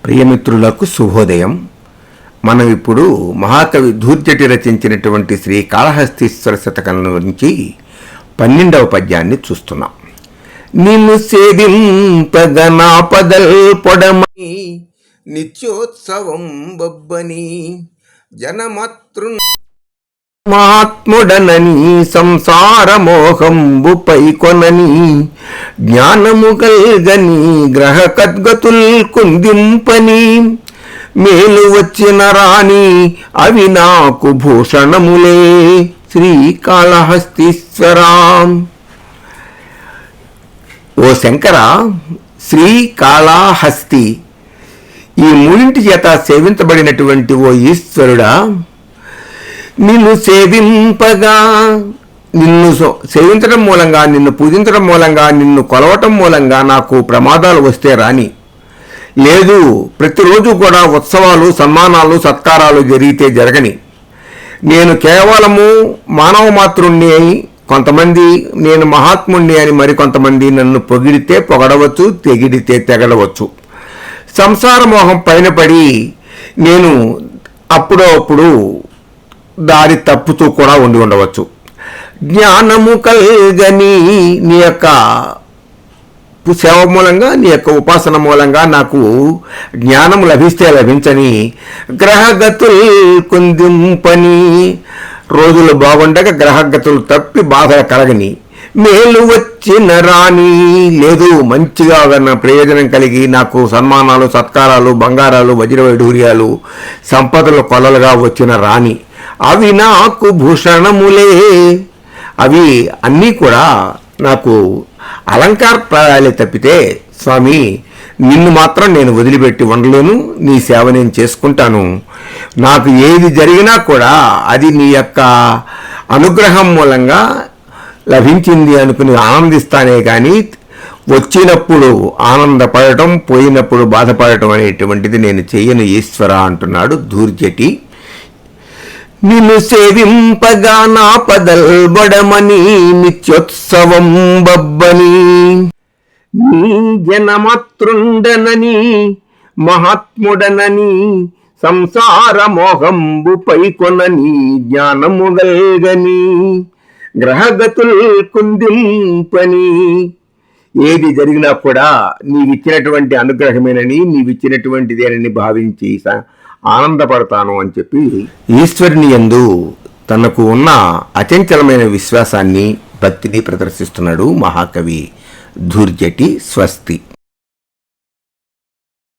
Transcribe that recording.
ప్రియమిత్రులకు శుభోదయం. మనం ఇప్పుడు మహాకవి ధూర్జటి రచించినటువంటి శ్రీ కాళహస్తీశ్వర శతకం నుంచి 12వ పద్యాన్ని చూస్తున్నాం. నిన్ను సేవింపగ నా పదల్ పొడమని నిత్యోత్సవం బొబ్బని జనమాతృ మహాత్ముడనని సంసార మోహంబు పైకొనని జ్ఞానము కల్గని గ్రహ కద్గతుల్ కుందింపని మేలు వచ్చిన రాణి అవి నాకు భూషణములే. శ్రీకాళహస్తీశ్వరా. ఓ శంకర, శ్రీకాళహస్తి ఈ మూడింటి చేత సేవించబడినటువంటి ఓ ఈశ్వరుడా, నిన్ను సేవింపగా, నిన్ను సేవించడం మూలంగా, నిన్ను పూజించడం మూలంగా, నిన్ను కొలవటం మూలంగా నాకు ప్రమాదాలు వస్తే రాని లేదు. ప్రతిరోజు కూడా ఉత్సవాలు, సన్మానాలు, సత్కారాలు జరిగితే జరగని. నేను కేవలము మానవ మాతృణ్ణి అని కొంతమంది, నేను మహాత్ముణ్ణి అని మరికొంతమంది నన్ను పొగిడితే పొగడవచ్చు, తెగిడితే తెగడవచ్చు. సంసార మోహం పైన పడి నేను అప్పుడప్పుడు దారి తప్పుతూ కూడా ఉండవచ్చు. జ్ఞానము కల్గని, నీ యొక్క సేవ మూలంగా, నీ యొక్క ఉపాసన మూలంగా నాకు జ్ఞానం లభిస్తే లభించని, గ్రహగతులు కుందింపని, రోజులు బాగుండగా గ్రహగతులు తప్పి బాధ కలగని, మేలు వచ్చిన రాని, లేదు మంచిగా ప్రయోజనం కలిగి నాకు సన్మానాలు, సత్కారాలు, బంగారాలు, వజ్రవైఢూర్యాలు, సంపదలు కొలలుగా వచ్చిన రాని అవి నాకు భూషణములే. అవి అన్నీ కూడా నాకు అలంకారప్రాయాలే తప్పితే స్వామి, నిన్ను మాత్రం నేను వదిలిపెట్టి ఉండలేను. నీ సేవ నేను చేసుకుంటాను. నాకు ఏది జరిగినా కూడా అది నీ యొక్క అనుగ్రహం మూలంగా లభించింది అనుకుని ఆనందిస్తానే కానీ వచ్చినప్పుడు ఆనందపడటం, పోయినప్పుడు బాధపడటం అనేటువంటిది నేను చెయ్యను ఈశ్వర అంటున్నాడు ధూర్జటి. నిన్ను సేవింపగా నా పదల్ బడమని నిత్యోత్సవం బబ్బని, నీ జనమాతృండనని మహాత్ముడనని సంసార మోహంబు పైకొనని జ్ఞానము గల్గని గ్రహగతుల్ కుందింపని. ఏది జరిగినా కూడా నీవిచ్చినటువంటి అనుగ్రహమేనని, నీవిచ్చినటువంటిదేనని భావించి ఆనందపడతాను అని చెప్పి ఈశ్వరుని యందు తనకు ఉన్న అచంచలమైన విశ్వాసాన్ని, భక్తిని ప్రదర్శిస్తున్నాడు మహాకవి ధూర్జటి. స్వస్తి.